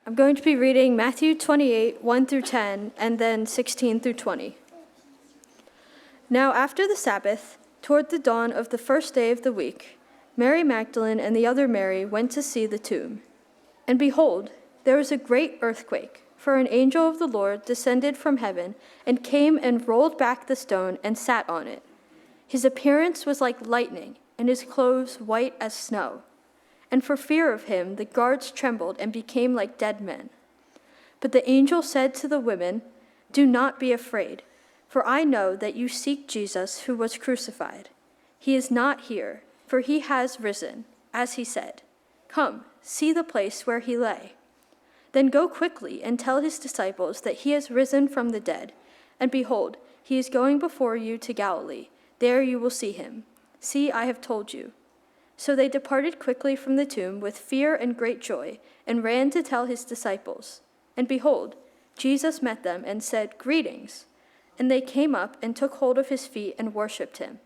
I'm going to be reading Matthew 28, 1 through 10, and then 16 through 20. Now after the Sabbath, toward the dawn of the first day of the week, Mary Magdalene and the other Mary went to see the tomb. And behold, there was a great earthquake, for an angel of the Lord descended from heaven and came and rolled back the stone and sat on it. His appearance was like lightning, and his clothes white as snow. And for fear of him, the guards trembled and became like dead men. But the angel said to the women, "Do not be afraid, for I know that you seek Jesus who was crucified. He is not here, for he has risen, as he said. Come, see the place where he lay. Then go quickly and tell his disciples that he has risen from the dead. And behold, he is going before you to Galilee. There you will see him. See, I have told you." So they departed quickly from the tomb with fear and great joy, and ran to tell his disciples. And behold, Jesus met them and said, "Greetings." And they came up and took hold of his feet and worshipped him.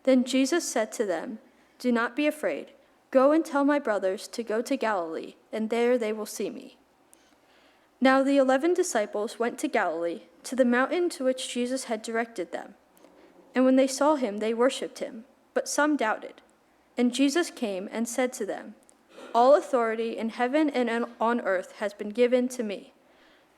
Then Jesus said to them, "Do not be afraid. Go and tell my brothers to go to Galilee, and there they will see me." Now the 11 disciples went to Galilee, to the mountain to which Jesus had directed them. And when they saw him, they worshipped him, but some doubted. And Jesus came and said to them, "All authority in heaven and on earth has been given to me.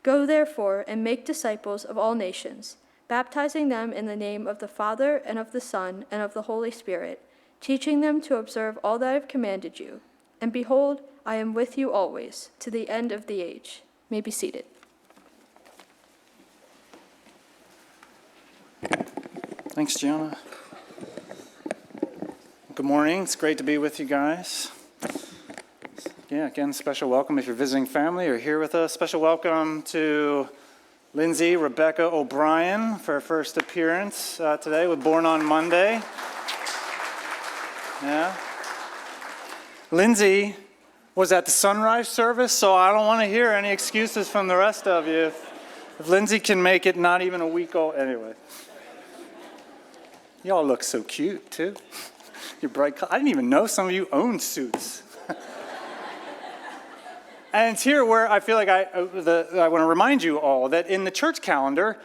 Go therefore and make disciples of all nations, baptizing them in the name of the Father and of the Son and of the Holy Spirit, teaching them to observe all that I have commanded you. And behold, I am with you always, to the end of the age." You may be seated. Thanks, Gianna. Good morning. It's great to be with you guys. Yeah, again, special welcome if you're visiting family or here with us. Special welcome to Lindsay Rebecca O'Brien for her first appearance today with Born on Monday. Yeah. Lindsay was at the sunrise service, so I don't want to hear any excuses from the rest of you. If Lindsay can make it not even a week old, anyway. Y'all look so cute, too. Your bright color. I didn't even know some of you own suits. And it's here where I feel like I want to remind you all that in the church calendar,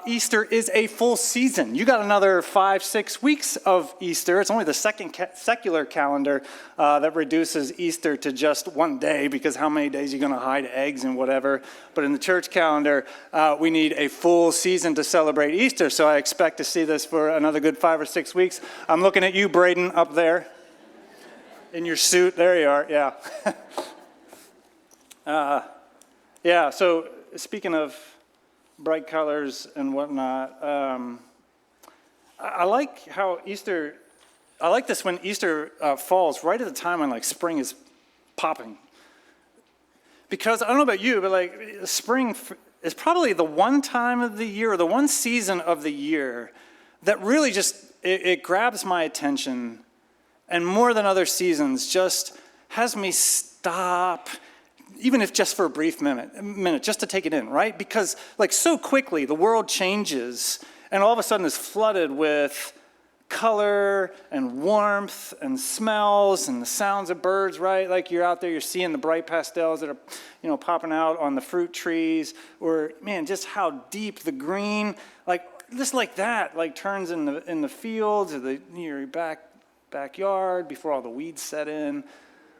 Easter is a full season. You got another 5-6 weeks of Easter. It's only the second secular calendar that reduces Easter to just one day, because how many days are you going to hide eggs and whatever? But in the church calendar, we need a full season to celebrate Easter. So I expect to see this for another good 5 or 6 weeks. I'm looking at you, Braden, up there in your suit. There you are. Yeah. So speaking of bright colors and whatnot, I like how Easter, I like this when Easter falls right at the time when like spring is popping. Because I don't know about you, but like spring is probably the one time of the year, or the one season of the year that really just, it grabs my attention, and more than other seasons just has me stop, even if just for a brief minute, just to take it in, right? Because like so quickly the world changes and all of a sudden is flooded with color and warmth and smells and the sounds of birds, right? Like you're out there, you're seeing the bright pastels that are, popping out on the fruit trees, or man, just how deep the green, like just like that, like turns in the fields or your backyard before all the weeds set in.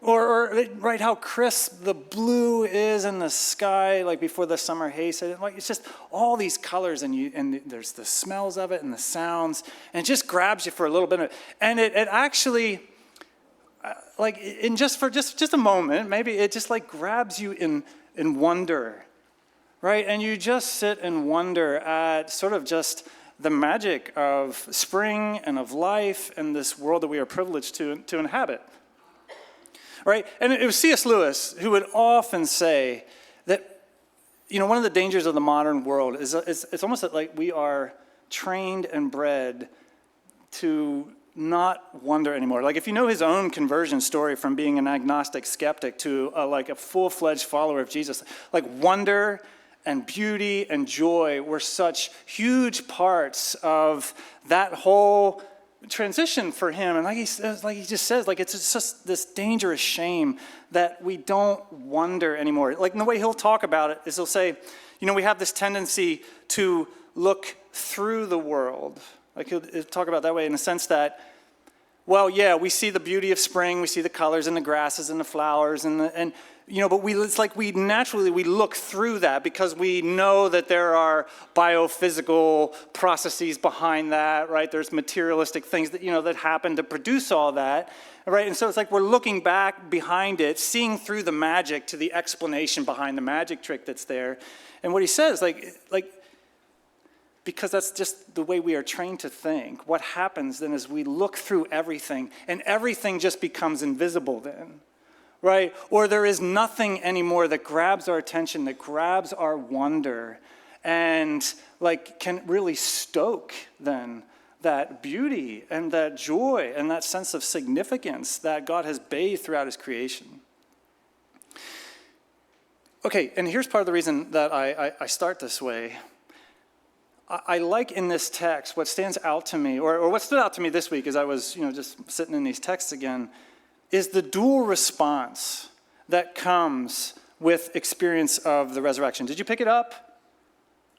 Or right, how crisp the blue is in the sky, like before the summer haze. Like it's just all these colors, and there's the smells of it and the sounds, and it just grabs you for a little bit. And it actually, like in just a moment, maybe it just like grabs you in wonder, right? And you just sit and wonder at sort of just the magic of spring and of life and this world that we are privileged to inhabit. Right? And it was C.S. Lewis who would often say that, one of the dangers of the modern world is it's almost like we are trained and bred to not wonder anymore. Like if you know his own conversion story from being an agnostic skeptic to like a full-fledged follower of Jesus, like wonder and beauty and joy were such huge parts of that whole transition for him. And like he just says, like it's just this dangerous shame that we don't wonder anymore. Like in the way he'll talk about it is he'll say, we have this tendency to look through the world. Like he'll talk about it that way in the sense that, well, yeah, we see the beauty of spring, we see the colors and the grasses and the flowers but it's like we naturally look through that because we know that there are biophysical processes behind that, right? There's materialistic things that that happen to produce all that, right? And so it's like we're looking back behind it, seeing through the magic to the explanation behind the magic trick that's there. And what he says, because that's just the way we are trained to think. What happens then is we look through everything, and everything just becomes invisible then, right? Or there is nothing anymore that grabs our attention, that grabs our wonder, and can really stoke then that beauty and that joy and that sense of significance that God has bathed throughout his creation. Okay, and here's part of the reason that I start this way. I like in this text, what stands out to me, or what stood out to me this week as I was, just sitting in these texts again, is the dual response that comes with experience of the resurrection. Did you pick it up?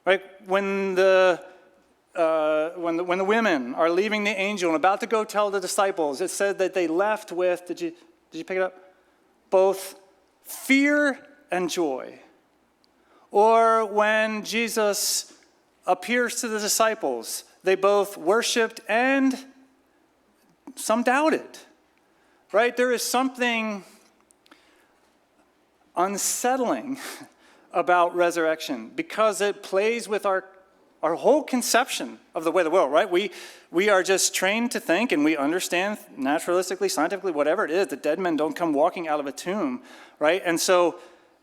Right? When the women are leaving the angel and about to go tell the disciples, it said that they left with, did you pick it up? Both fear and joy. Or when Jesus appears to the disciples, they both worshiped and some doubted, right? There is something unsettling about resurrection because it plays with our whole conception of the way of the world, right? We are just trained to think, and we understand naturalistically, scientifically, whatever it is, that dead men don't come walking out of a tomb, right? And so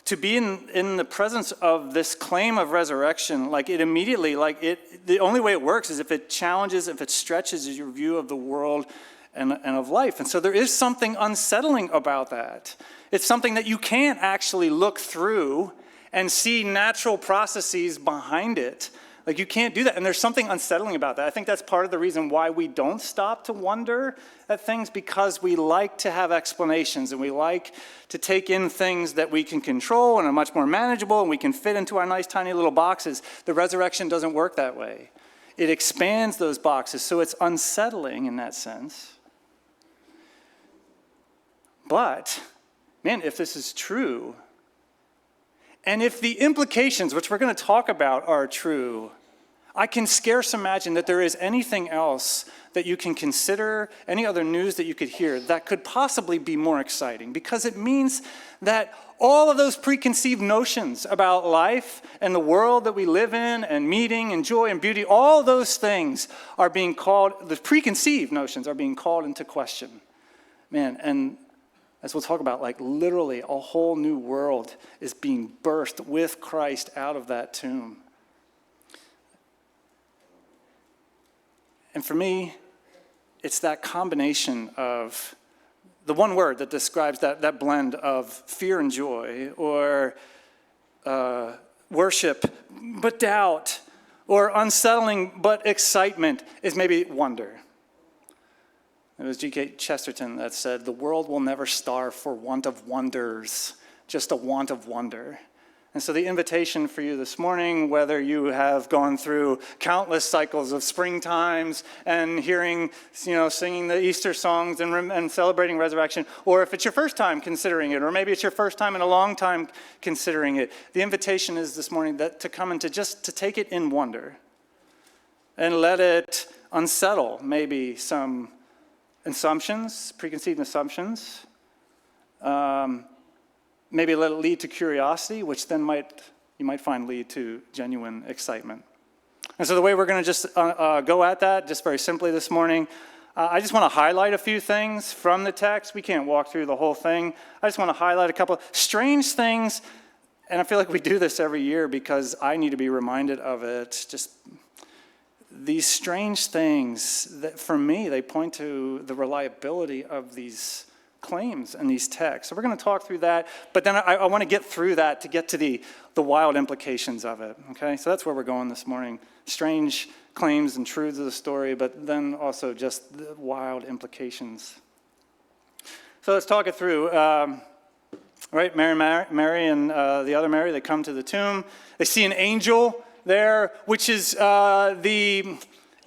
to be in the presence of this claim of resurrection, it immediately, the only way it works is if it challenges, if it stretches your view of the world and of life. And so there is something unsettling about that. It's something that you can't actually look through and see natural processes behind it. You can't do that. And there's something unsettling about that. I think that's part of the reason why we don't stop to wonder at things, because we like to have explanations and we like to take in things that we can control and are much more manageable and we can fit into our nice tiny little boxes. The resurrection doesn't work that way. It expands those boxes, so it's unsettling in that sense. But, man, if this is true, and if the implications, which we're going to talk about, are true, I can scarce imagine that there is anything else that you can consider, any other news that you could hear that could possibly be more exciting, because it means that all of those preconceived notions about life and the world that we live in and meeting and joy and beauty, all those things are being called, the preconceived notions are being called into question. Man, and as we'll talk about, literally a whole new world is being birthed with Christ out of that tomb. And for me, it's that combination of the one word that describes that blend of fear and joy, or worship but doubt, or unsettling but excitement, is maybe wonder. It was G.K. Chesterton that said, "The world will never starve for want of wonders, just a want of wonder." And so the invitation for you this morning, whether you have gone through countless cycles of spring times and hearing, singing the Easter songs and celebrating resurrection, or if it's your first time considering it, or maybe it's your first time in a long time considering it, the invitation is this morning to come and to take it in wonder and let it unsettle maybe some assumptions, preconceived assumptions. Maybe let it lead to curiosity, which then you might find lead to genuine excitement. And so the way we're going to just go at that, just very simply this morning, I just want to highlight a few things from the text. We can't walk through the whole thing. I just want to highlight a couple strange things, and I feel like we do this every year because I need to be reminded of it. Just these strange things that, for me, they point to the reliability of these claims and these texts. So we're going to talk through that, but then I want to get through that to get to the wild implications of it, okay? So that's where we're going this morning. Strange claims and truths of the story, but then also just the wild implications. So let's talk it through. Right, Mary and the other Mary, they come to the tomb. They see an angel there, which is the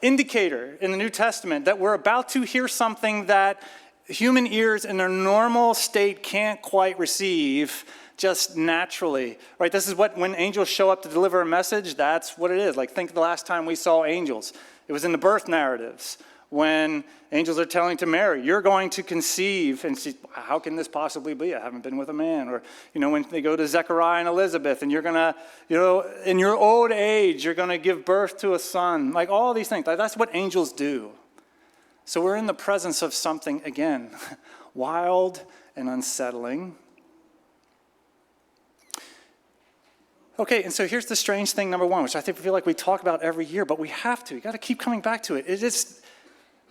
indicator in the New Testament that we're about to hear something that human ears in their normal state can't quite receive just naturally, right? This is when angels show up to deliver a message, that's what it is. Like, think of the last time we saw angels. It was in the birth narratives when angels are telling to Mary, you're going to conceive, and she, how can this possibly be? I haven't been with a man. Or, when they go to Zechariah and Elizabeth, and you're going to, in your old age, you're going to give birth to a son. Like, all these things. Like, that's what angels do. So we're in the presence of something, again, wild and unsettling. Okay, and so here's the strange thing, number one, which I feel like we talk about every year, but we have to. You got to keep coming back to it. It is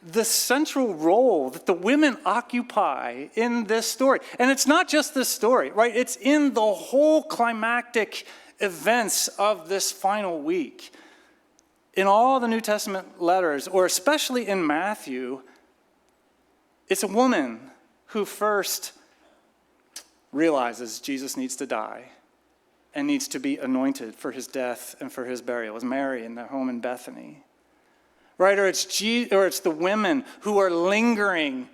the central role that the women occupy in this story. And it's not just this story, right? It's in the whole climactic events of this final week. In all the New Testament letters, or especially in Matthew, it's a woman who first realizes Jesus needs to die and needs to be anointed for his death and for his burial. It was Mary in their home in Bethany. Right? Or it's the women who are lingering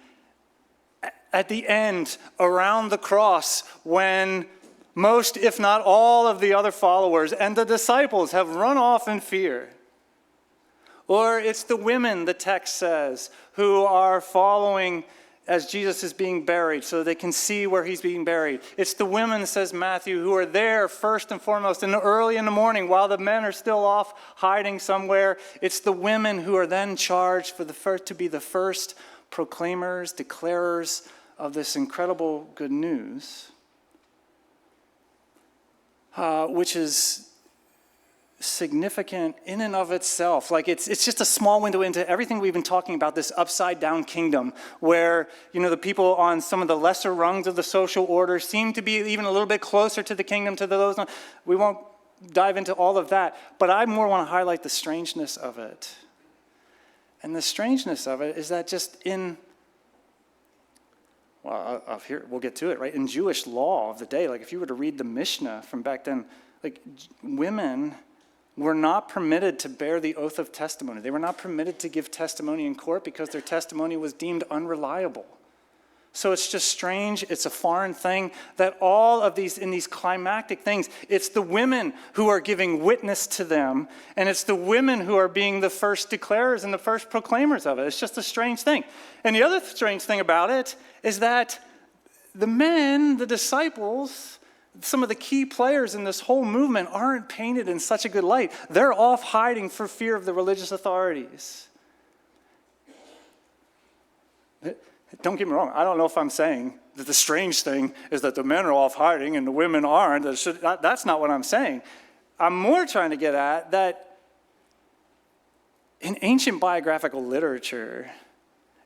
at the end around the cross when most, if not all, of the other followers and the disciples have run off in fear. Or it's the women, the text says, who are following as Jesus is being buried so they can see where he's being buried. It's the women, says Matthew, who are there first and foremost early in the morning while the men are still off hiding somewhere. It's the women who are then charged to be the first proclaimers, declarers of this incredible good news, which is significant in and of itself. Like, it's just a small window into everything we've been talking about, this upside down kingdom where, the people on some of the lesser rungs of the social order seem to be even a little bit closer to the kingdom, to those. We won't dive into all of that, but I more want to highlight the strangeness of it. And the strangeness of it is that just we'll get to it, right? In Jewish law of the day, like if you were to read the Mishnah from back then, like women were not permitted to bear the oath of testimony. They were not permitted to give testimony in court because their testimony was deemed unreliable. So it's just strange. It's a foreign thing that all of in these climactic things, it's the women who are giving witness to them, and it's the women who are being the first declarers and the first proclaimers of it. It's just a strange thing. And the other strange thing about it is that the men, the disciples, some of the key players in this whole movement aren't painted in such a good light. They're off hiding for fear of the religious authorities. Don't get me wrong. I don't know if I'm saying that the strange thing is that the men are off hiding and the women aren't. That's not what I'm saying. I'm more trying to get at that in ancient biographical literature,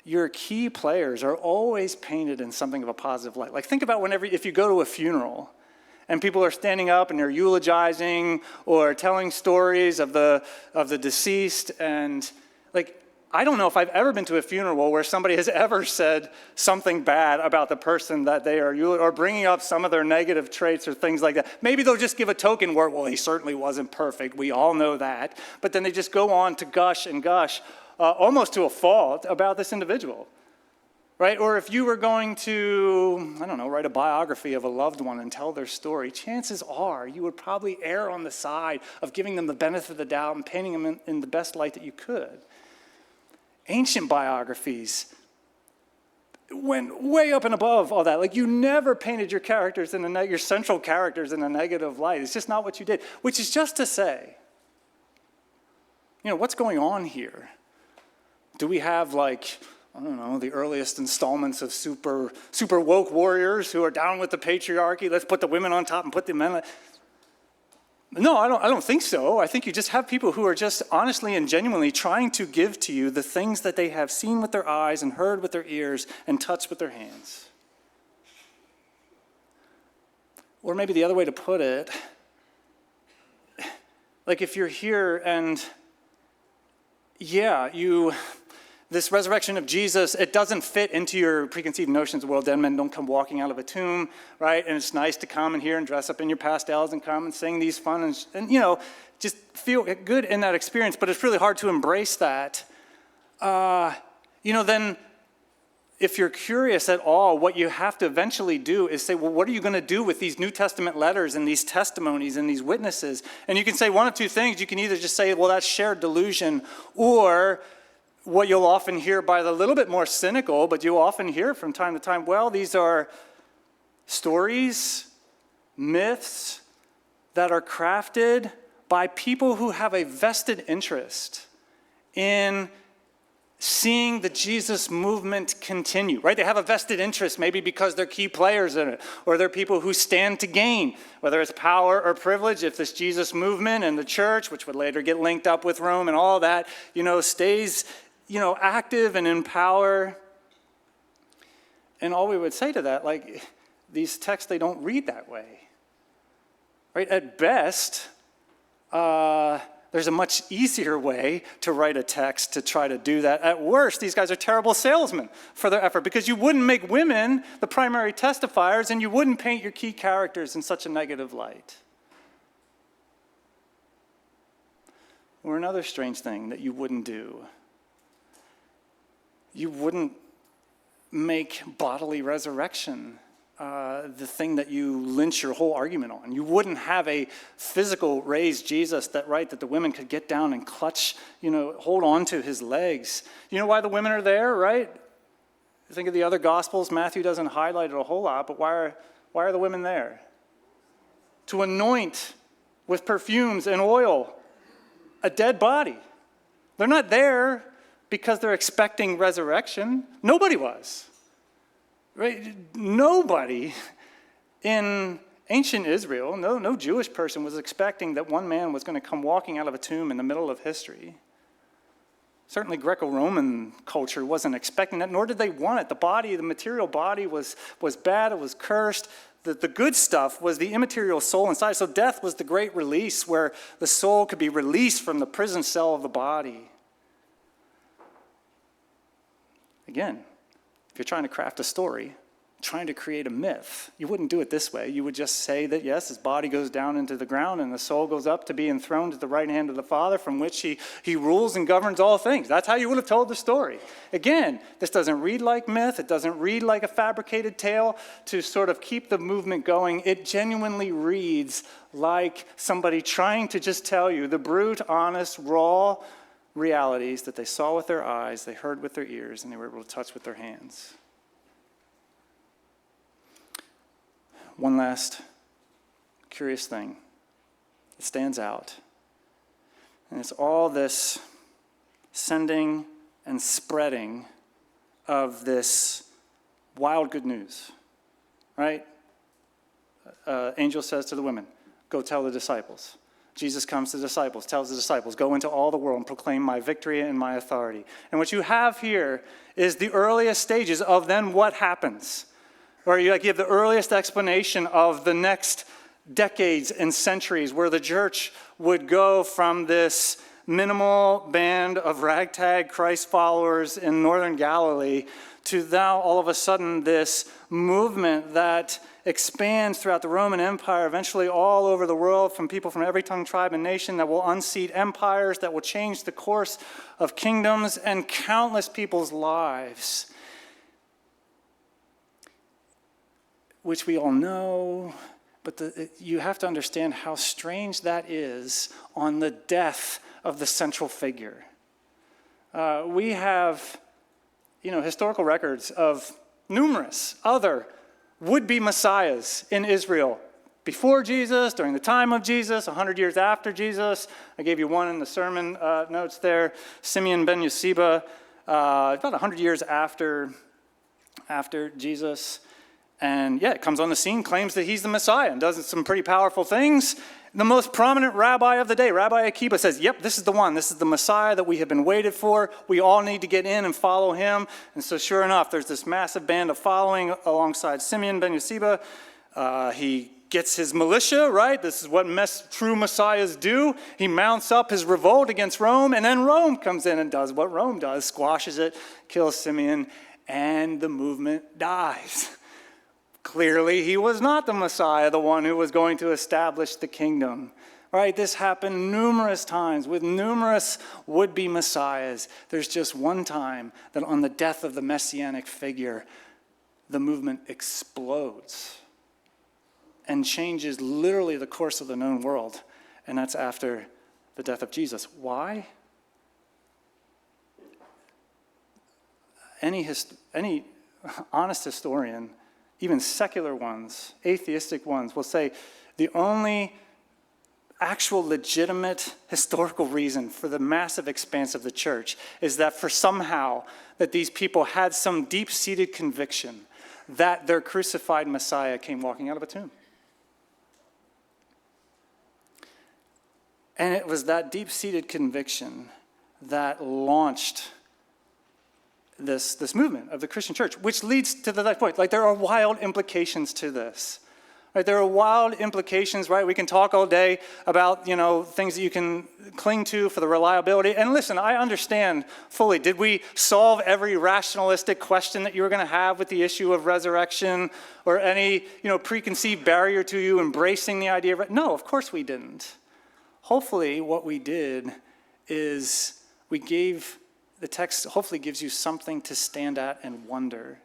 your key players are always painted in something of a positive light. Like, think about if you go to a funeral and people are standing up and they're eulogizing or telling stories of the deceased, and like, I don't know if I've ever been to a funeral where somebody has ever said something bad about the person that they are, or bringing up some of their negative traits or things like that. Maybe they'll just give a token where, well, he certainly wasn't perfect. We all know that. But then they just go on to gush and gush, almost to a fault, about this individual. Right? Or if you were going to, write a biography of a loved one and tell their story, chances are you would probably err on the side of giving them the benefit of the doubt and painting them in the best light that you could. Ancient biographies went way up and above all that. Like, you never painted your characters your central characters in a negative light. It's just not what you did. Which is just to say, what's going on here? Do we have the earliest installments of super woke warriors who are down with the patriarchy? Let's put the women on top and put the men. No, I don't think so. I think you just have people who are just honestly and genuinely trying to give to you the things that they have seen with their eyes and heard with their ears and touched with their hands. Or maybe the other way to put it, like if you're here and this resurrection of Jesus, it doesn't fit into your preconceived notions of, well, dead men don't come walking out of a tomb, right? And it's nice to come in here and dress up in your pastels and come and sing these fun and just feel good in that experience. But it's really hard to embrace that. Then if you're curious at all, what you have to eventually do is say, well, what are you going to do with these New Testament letters and these testimonies and these witnesses? And you can say one of two things. You can either just say, well, that's shared delusion, or what you'll often hear by the little bit more cynical, but you'll often hear from time to time, well, these are stories, myths that are crafted by people who have a vested interest in seeing the Jesus movement continue, right? They have a vested interest, maybe because they're key players in it, or they're people who stand to gain, whether it's power or privilege. If this Jesus movement and the church, which would later get linked up with Rome and all that, stays, active and in power. And all we would say to that, these texts, they don't read that way, right? At best, there's a much easier way to write a text to try to do that. At worst, these guys are terrible salesmen for their effort, because you wouldn't make women the primary testifiers, and you wouldn't paint your key characters in such a negative light. Or another strange thing that you wouldn't do. You wouldn't make bodily resurrection the thing that you lynch your whole argument on. You wouldn't have a physical raised Jesus that the women could get down and clutch, hold on to his legs. You know why the women are there, right? Think of the other Gospels. Matthew doesn't highlight it a whole lot, but why are the women there? To anoint with perfumes and oil a dead body. They're not there because they're expecting resurrection. Nobody was. Right? Nobody in ancient Israel, no Jewish person was expecting that one man was going to come walking out of a tomb in the middle of history. Certainly Greco-Roman culture wasn't expecting that, nor did they want it. The material body was bad, it was cursed. The good stuff was the immaterial soul inside. So death was the great release, where the soul could be released from the prison cell of the body. Again, if you're trying to craft a story, trying to create a myth, you wouldn't do it this way. You would just say that, yes, his body goes down into the ground and the soul goes up to be enthroned at the right hand of the Father, from which he rules and governs all things. That's how you would have told the story. Again, this doesn't read like myth. It doesn't read like a fabricated tale to sort of keep the movement going. It genuinely reads like somebody trying to just tell you the brute, honest, raw realities that they saw with their eyes, they heard with their ears, and they were able to touch with their hands. One last curious thing that stands out, and it's all this sending and spreading of this wild good news, right? Angel says to the women, go tell the disciples. Jesus comes to the disciples, tells the disciples, go into all the world and proclaim my victory and my authority. And what you have here is the earliest stages of then what happens. Or you have the earliest explanation of the next decades and centuries, where the church would go from this minimal band of ragtag Christ followers in northern Galilee to now all of a sudden this movement that expands throughout the Roman Empire, eventually all over the world, from people from every tongue, tribe, and nation, that will unseat empires, that will change the course of kingdoms and countless people's lives, which we all know, but you have to understand how strange that is on the death of the central figure. We have, historical records of numerous other would-be messiahs in Israel before Jesus, during the time of Jesus, 100 years after Jesus. I gave you one in the sermon notes there. Simeon ben Yosiba, about 100 years after Jesus. And it comes on the scene, claims that he's the Messiah, and does some pretty powerful things. The most prominent rabbi of the day, Rabbi Akiba, says, yep, this is the one. This is the Messiah that we have been waited for. We all need to get in and follow him. And so sure enough, there's this massive band of following alongside Simeon ben Yosiba. He gets his militia, right? This is what true messiahs do. He mounts up his revolt against Rome, and then Rome comes in and does what Rome does, squashes it, kills Simeon, and the movement dies. Clearly, he was not the Messiah, the one who was going to establish the kingdom. Right? This happened numerous times with numerous would-be messiahs. There's just one time that on the death of the messianic figure, the movement explodes and changes literally the course of the known world. And that's after the death of Jesus. Why? Any honest historian, even secular ones, atheistic ones, will say the only actual legitimate historical reason for the massive expanse of the church is that for somehow that these people had some deep-seated conviction that their crucified Messiah came walking out of a tomb. And it was that deep-seated conviction that launched this movement of the Christian church, which leads to the next point. Like, there are wild implications to this. Right? There are wild implications, right? We can talk all day about, things that you can cling to for the reliability. And listen, I understand fully. Did we solve every rationalistic question that you were going to have with the issue of resurrection or any, preconceived barrier to you embracing the idea of no, of course we didn't. Hopefully what we did is we gave the text, hopefully gives you something to stand at and wonder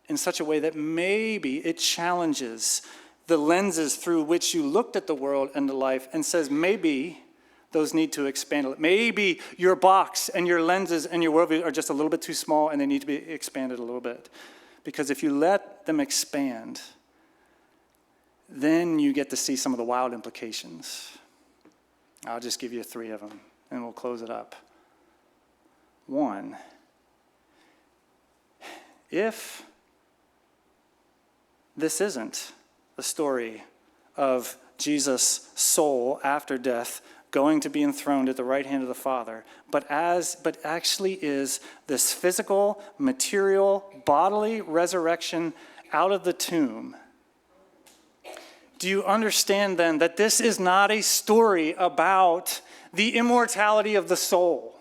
in such a way that maybe it challenges the lenses through which you looked at the world and the life and says maybe those need to expand a little. Maybe your box and your lenses and your worldview are just a little bit too small and they need to be expanded a little bit. Because if you let them expand, then you get to see some of the wild implications. I'll just give you 3 of them and we'll close it up. 1, if this isn't the story of Jesus' soul after death going to be enthroned at the right hand of the Father, but actually is this physical, material, bodily resurrection out of the tomb, do you understand then that this is not a story about the immortality of the soul,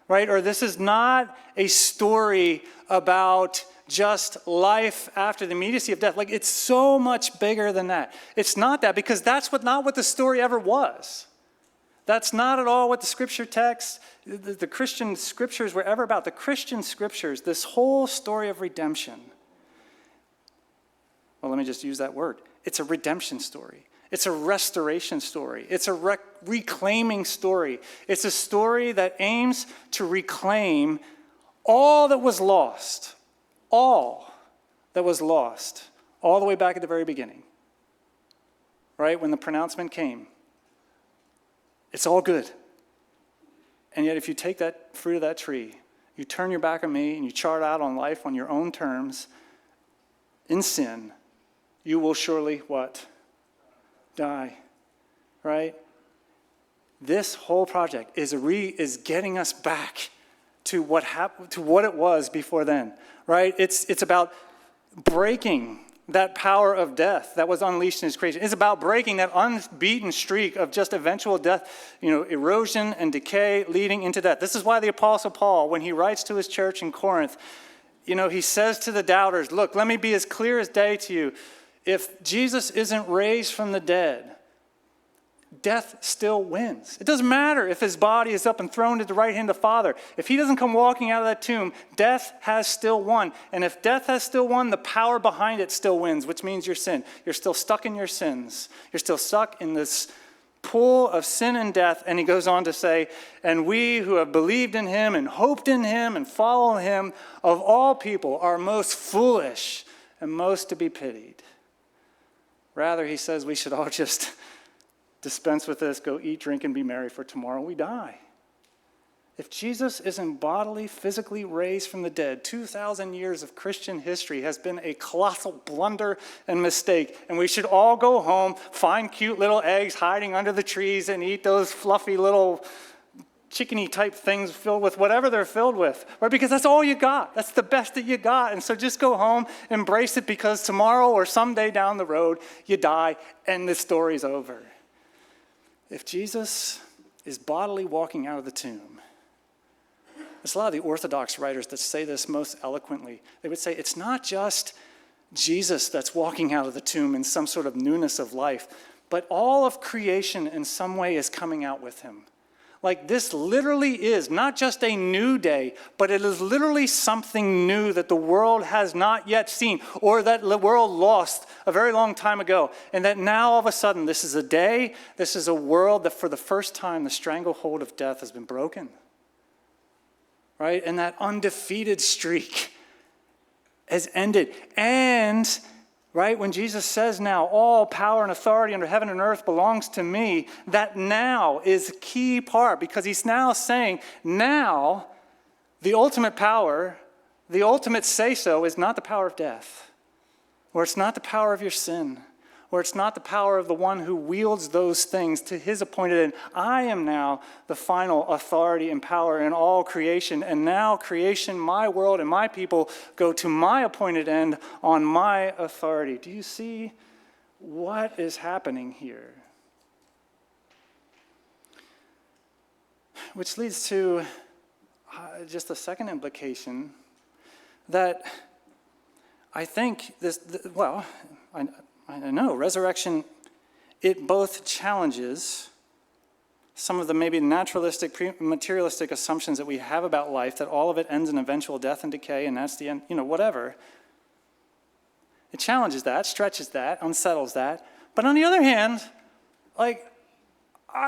right? Or this is not a story about just life after the immediacy of death. Like, it's so much bigger than that. It's not that, because that's not what the story ever was. That's not at all what the scripture text, the Christian scriptures were ever about. The Christian scriptures, this whole story of redemption. Well, let me just use that word. It's a redemption story. It's a restoration story. It's a reclaiming story. It's a story that aims to reclaim all that was lost. All that was lost, all the way back at the very beginning, right? When the pronouncement came, it's all good. And yet if you take that fruit of that tree, you turn your back on me and you chart out on life on your own terms, in sin, you will surely what? Die, right? This whole project is getting us back to what it was before then, right? It's about breaking that power of death that was unleashed in his creation. It's about breaking that unbeaten streak of just eventual death, erosion and decay leading into death. This is why the Apostle Paul, when he writes to his church in Corinth, he says to the doubters, look, let me be as clear as day to you. If Jesus isn't raised from the dead, death still wins. It doesn't matter if his body is up and thrown at the right hand of the Father. If he doesn't come walking out of that tomb, death has still won. And if death has still won, the power behind it still wins, which means your sin. You're still stuck in your sins. You're still stuck in this pool of sin and death. And he goes on to say, and we who have believed in him and hoped in him and follow him, of all people, are most foolish and most to be pitied. Rather, he says we should all just dispense with this, go eat, drink, and be merry, for tomorrow we die. If Jesus isn't bodily, physically raised from the dead, 2,000 years of Christian history has been a colossal blunder and mistake, and we should all go home, find cute little eggs hiding under the trees, and eat those fluffy little chickeny type things filled with whatever they're filled with, right? Because that's all you got. That's the best that you got. And so just go home, embrace it, because tomorrow or someday down the road, you die and the story's over. If Jesus is bodily walking out of the tomb, there's a lot of the Orthodox writers that say this most eloquently. They would say it's not just Jesus that's walking out of the tomb in some sort of newness of life, but all of creation in some way is coming out with him. Like, this literally is not just a new day, but it is literally something new that the world has not yet seen, or that the world lost a very long time ago. And that now, all of a sudden, this is a day, this is a world that for the first time, the stranglehold of death has been broken. Right? And that undefeated streak has ended. And right, when Jesus says now, all power and authority under heaven and earth belongs to me, that now is a key part, because he's now saying, now the ultimate power, the ultimate say-so is not the power of death, or it's not the power of your sin, or it's not the power of the one who wields those things to his appointed end. I am now the final authority and power in all creation, and now creation, my world, and my people go to my appointed end on my authority. Do you see what is happening here? Which leads to just a second implication that I think I know resurrection, it both challenges some of the maybe naturalistic, materialistic assumptions that we have about life, that all of it ends in eventual death and decay, and that's the end, whatever. It challenges that, stretches that, unsettles that. But on the other hand, I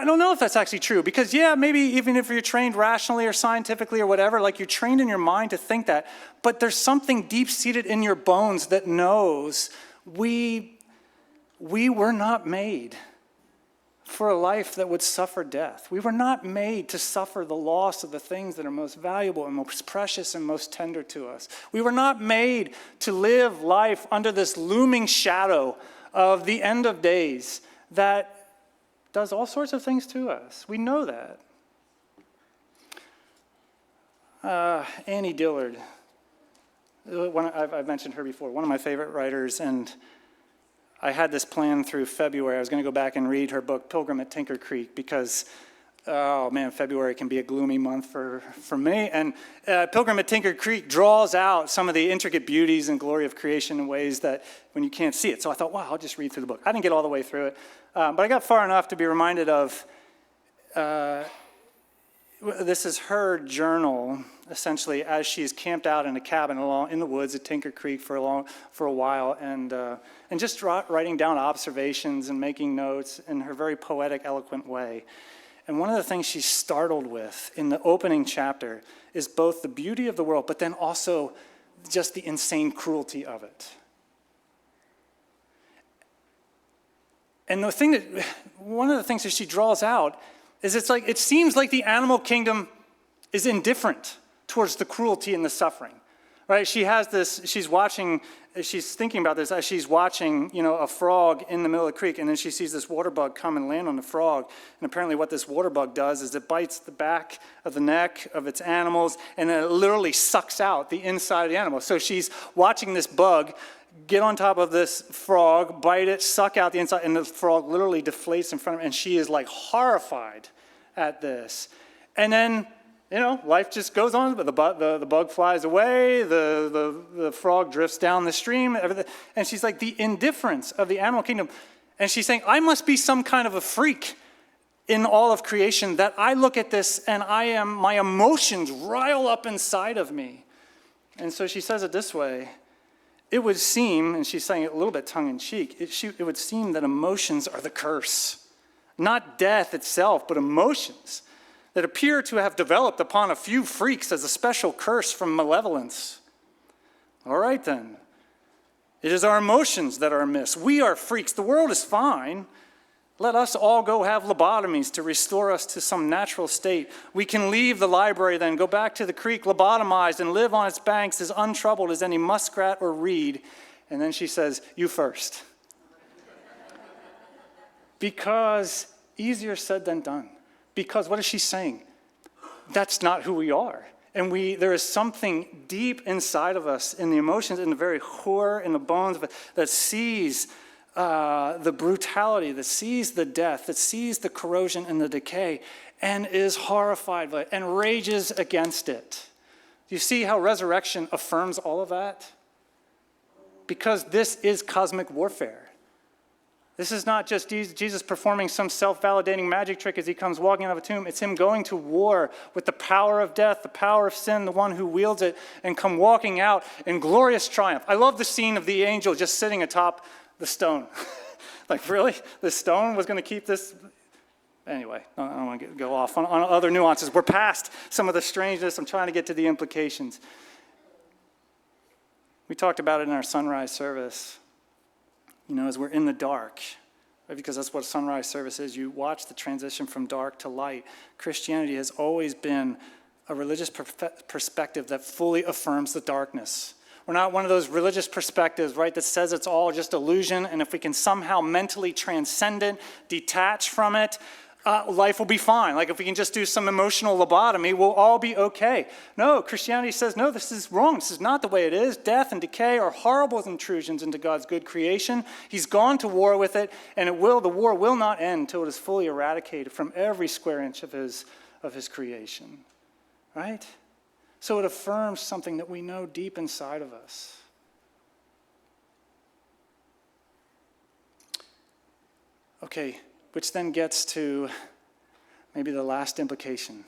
don't know if that's actually true, because maybe even if you're trained rationally or scientifically or whatever, you're trained in your mind to think that, but there's something deep-seated in your bones that knows we were not made for a life that would suffer death. We were not made to suffer the loss of the things that are most valuable and most precious and most tender to us. We were not made to live life under this looming shadow of the end of days that does all sorts of things to us. We know that. Annie Dillard, I've mentioned her before, one of my favorite writers, and I had this plan through February. I was going to go back and read her book, Pilgrim at Tinker Creek, because, February can be a gloomy month for me. And Pilgrim at Tinker Creek draws out some of the intricate beauties and glory of creation in ways that when you can't see it. So I thought, I'll just read through the book. I didn't get all the way through it, but I got far enough to be reminded of, this is her journal, essentially, as she's camped out in a cabin in the woods at Tinker Creek for a while, and just writing down observations and making notes in her very poetic, eloquent way. And one of the things she's startled with in the opening chapter is both the beauty of the world, but then also just the insane cruelty of it. And one of the things that she draws out is it seems like the animal kingdom is indifferent towards the cruelty and the suffering, right? She's thinking about this as she's watching, a frog in the middle of the creek, and then she sees this water bug come and land on the frog. And apparently what this water bug does is it bites the back of the neck of its animals, and then it literally sucks out the inside of the animal. So she's watching this bug get on top of this frog, bite it, suck out the inside, and the frog literally deflates in front of her, and she is horrified at this. And then, life just goes on, but the bug flies away, the frog drifts down the stream, everything. And she's like, the indifference of the animal kingdom. And she's saying, I must be some kind of a freak in all of creation, that I look at this and my emotions rile up inside of me. And so she says it this way: it would seem, and she's saying it a little bit tongue-in-cheek, it would seem that emotions are the curse. Not death itself, but emotions that appear to have developed upon a few freaks as a special curse from malevolence. All right, then. It is our emotions that are amiss. We are freaks. The world is fine. Let us all go have lobotomies to restore us to some natural state. We can leave the library then, go back to the creek lobotomized, and live on its banks as untroubled as any muskrat or reed. And then she says, you first. Because easier said than done. Because what is she saying? that's not who we are. And there is something deep inside of us, in the emotions, in the very core, in the bones of it, that sees the brutality, that sees the death, that sees the corrosion and the decay, and is horrified by it and rages against it. Do you see how resurrection affirms all of that? Because this is cosmic warfare. This is not just Jesus performing some self-validating magic trick as he comes walking out of a tomb. It's him going to war with the power of death, the power of sin, the one who wields it, and come walking out in glorious triumph. I love the scene of the angel just sitting atop the stone. Like, really? The stone was going to keep this? Anyway, I don't want to go off on other nuances. We're past some of the strangeness. I'm trying to get to the implications. We talked about it in our sunrise service. As we're in the dark, right? Because that's what a sunrise service is. You watch the transition from dark to light. Christianity has always been a religious perspective that fully affirms the darkness. We're not one of those religious perspectives, right, that says it's all just illusion, and if we can somehow mentally transcend it, detach from it, life will be fine. Like if we can just do some emotional lobotomy, we'll all be okay. No, Christianity says, no, this is wrong. This is not the way it is. Death and decay are horrible intrusions into God's good creation. He's gone to war with it, and the war will not end until it is fully eradicated from every square inch of his creation. Right? So it affirms something that we know deep inside of us. Okay. Which then gets to maybe the last implication.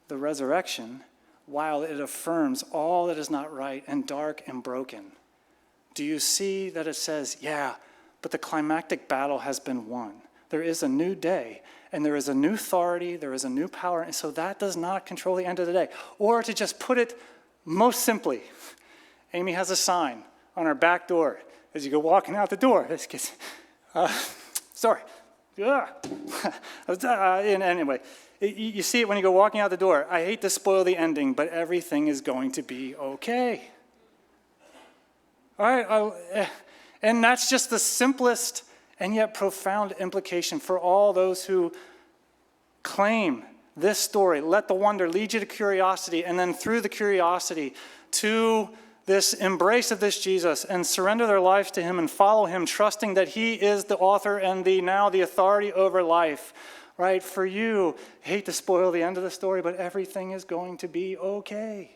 The resurrection, while it affirms all that is not right and dark and broken, do you see that it says, yeah, but the climactic battle has been won. There is a new day, and there is a new authority, there is a new power, and so that does not control the end of the day. Or to just put it most simply, Amy has a sign on our back door as you go walking out the door. Sorry. Anyway, you see it when you go walking out the door. I hate to spoil the ending, but everything is going to be okay. All right, and that's just the simplest and yet profound implication for all those who claim this story. Let the wonder lead you to curiosity, and then through the curiosity to this embrace of this Jesus and surrender their lives to him and follow him, trusting that he is the author and now the authority over life, right? For you, hate to spoil the end of the story, but everything is going to be okay.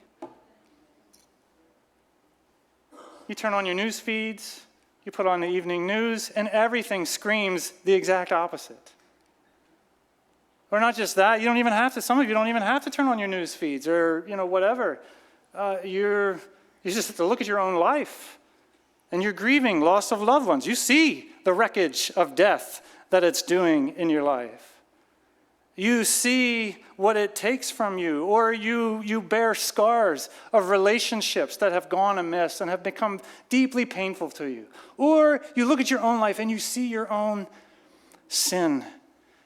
You turn on your news feeds, you put on the evening news, and everything screams the exact opposite. Or not just that, some of you don't even have to turn on your news feeds or, whatever. You just have to look at your own life, and you're grieving loss of loved ones. You see the wreckage of death that it's doing in your life. You see what it takes from you, or you bear scars of relationships that have gone amiss and have become deeply painful to you. Or you look at your own life and you see your own sin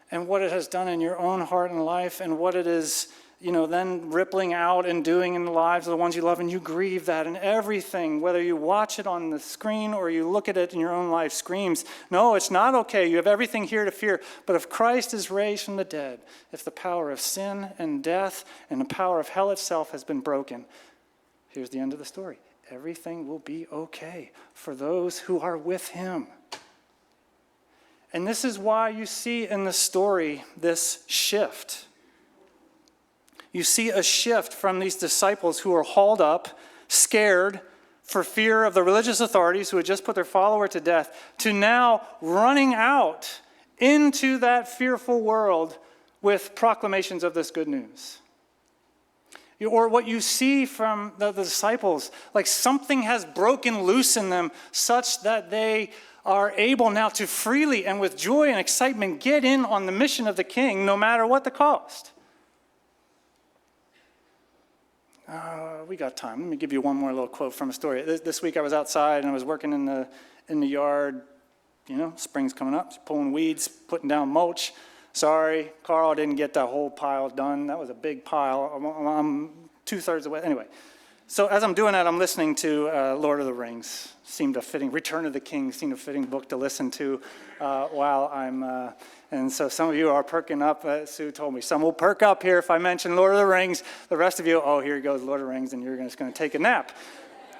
and what it has done in your own heart and life and what it is then rippling out and doing in the lives of the ones you love, and you grieve that, and everything, whether you watch it on the screen or you look at it in your own life, screams, no, it's not okay. You have everything here to fear. But if Christ is raised from the dead, if the power of sin and death and the power of hell itself has been broken, here's the end of the story. Everything will be okay for those who are with him. And this is why you see in the story this shift. You see a shift from these disciples who are hauled up, scared for fear of the religious authorities who had just put their follower to death, to now running out into that fearful world with proclamations of this good news. Or what you see from the disciples, like something has broken loose in them such that they are able now to freely and with joy and excitement get in on the mission of the King, no matter what the cost. We got time. Let me give you one more little quote from a story. This week I was outside and I was working in the yard. Spring's coming up, pulling weeds, putting down mulch. Sorry, Carl didn't get that whole pile done. That was a big pile. I'm 2/3 away. Anyway, So as I'm doing that, I'm listening to Lord of the Rings. Return of the King seemed a fitting book to listen to while I'm, and so some of you are perking up. Sue told me some will perk up here if I mention Lord of the Rings. The rest of you, oh, here goes Lord of the Rings, and you're just going to take a nap.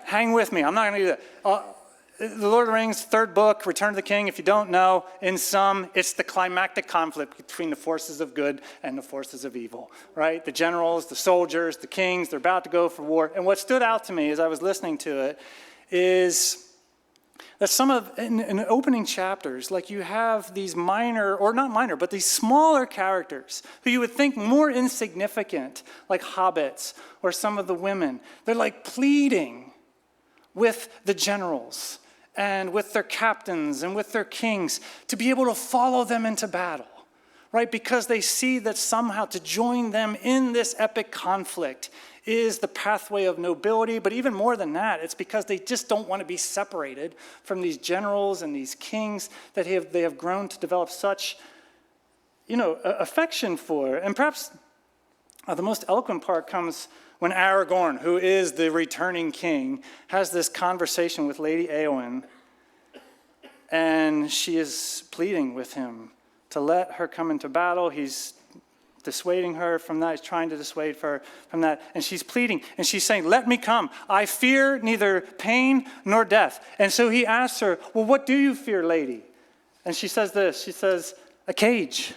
Hang with me. I'm not going to do that. The Lord of the Rings, third book, Return of the King, if you don't know, in sum, it's the climactic conflict between the forces of good and the forces of evil, right? The generals, the soldiers, the kings, they're about to go for war. And what stood out to me as I was listening to it is that in the opening chapters, like you have these minor, or not minor, but these smaller characters who you would think more insignificant, like hobbits or some of the women. They're like pleading with the generals and with their captains and with their kings to be able to follow them into battle, right? Because they see that somehow to join them in this epic conflict is the pathway of nobility. But even more than that, it's because they just don't want to be separated from these generals and these kings that they have grown to develop such, affection for. And perhaps the most eloquent part comes when Aragorn, who is the returning king, has this conversation with Lady Éowyn, and she is pleading with him to let her come into battle. He's dissuading her from that. He's trying to dissuade her from that. And she's pleading, and she's saying, let me come. I fear neither pain nor death. And so he asks her, well, what do you fear, lady? And she says this. She says, a cage,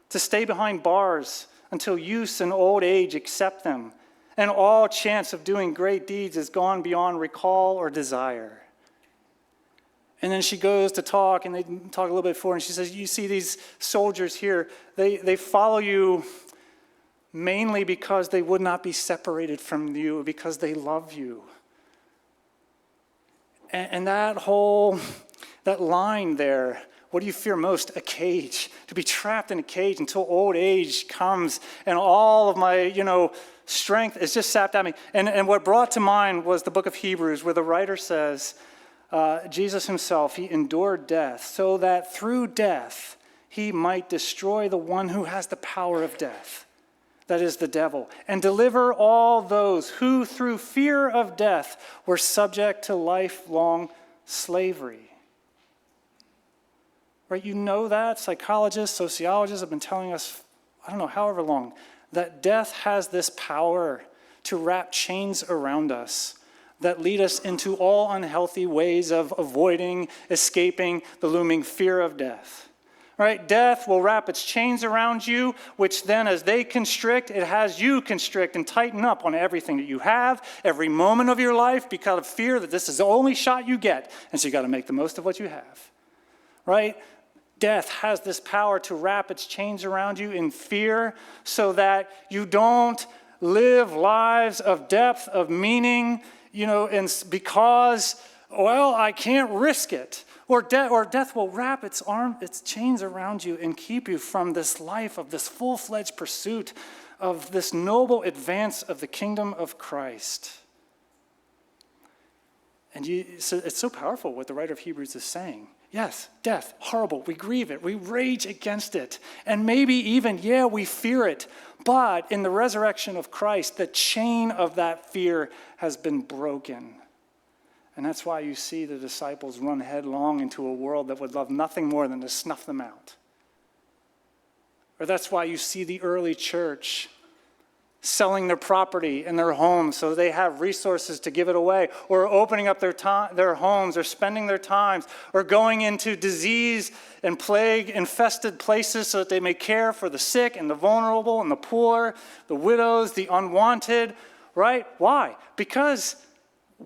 to stay behind bars until use and old age accept them, and all chance of doing great deeds is gone beyond recall or desire. And then she goes to talk, and they talk a little bit before, and she says, you see these soldiers here, they follow you mainly because they would not be separated from you, because they love you. And that line there, what do you fear most? A cage. To be trapped in a cage until old age comes and all of my, strength is just sapped at me. And what brought to mind was the book of Hebrews, where the writer says, Jesus himself, he endured death so that through death he might destroy the one who has the power of death, that is the devil, and deliver all those who through fear of death were subject to lifelong slavery. Right, you know that. Psychologists, sociologists have been telling us, I don't know, however long, that death has this power to wrap chains around us that lead us into all unhealthy ways of avoiding, escaping the looming fear of death. Right? Death will wrap its chains around you, which then as they constrict, it has you constrict and tighten up on everything that you have, every moment of your life, because of fear that this is the only shot you get. And so you got to make the most of what you have. Right? Death has this power to wrap its chains around you in fear so that you don't live lives of depth, of meaning, and because, I can't risk it. Or death will wrap its chains around you and keep you from this life of this full-fledged pursuit of this noble advance of the kingdom of Christ. And so it's so powerful what the writer of Hebrews is saying. Yes, death, horrible. We grieve it. We rage against it. And maybe even, we fear it. But in the resurrection of Christ, the chain of that fear has been broken. And that's why you see the disciples run headlong into a world that would love nothing more than to snuff them out. Or that's why you see the early church selling their property and their homes so they have resources to give it away, or opening up their homes, or spending their times, or going into disease and plague infested places so that they may care for the sick and the vulnerable and the poor, the widows, the unwanted, right? Why? Because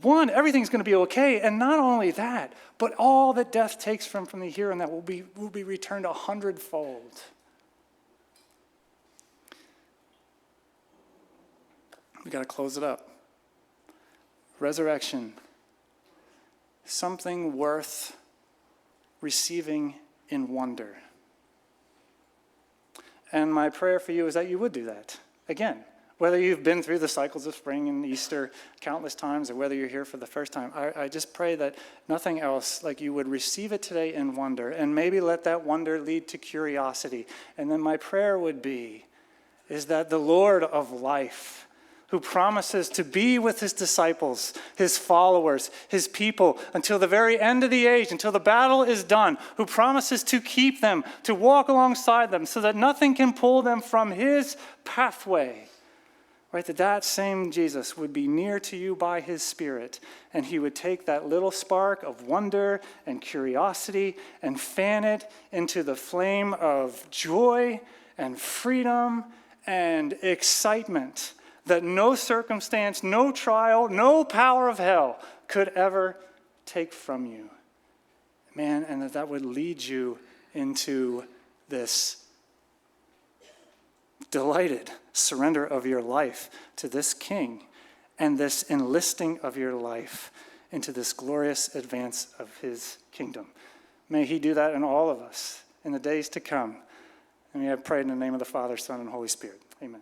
one, everything's going to be okay, and not only that, but all that death takes from the here and that will be returned 100-fold. We got to close it up. Resurrection, something worth receiving in wonder. And my prayer for you is that you would do that. Again, whether you've been through the cycles of spring and Easter countless times, or whether you're here for the first time, I just pray that nothing else, like you would receive it today in wonder, and maybe let that wonder lead to curiosity. And then my prayer would be, is that the Lord of life, who promises to be with his disciples, his followers, his people, until the very end of the age, until the battle is done, who promises to keep them, to walk alongside them, so that nothing can pull them from his pathway. Right, that same Jesus would be near to you by his Spirit, and he would take that little spark of wonder and curiosity and fan it into the flame of joy and freedom and excitement that no circumstance, no trial, no power of hell could ever take from you. Man, and that would lead you into this delighted surrender of your life to this King and this enlisting of your life into this glorious advance of his kingdom. May he do that in all of us in the days to come. And we have prayed in the name of the Father, Son, and Holy Spirit. Amen.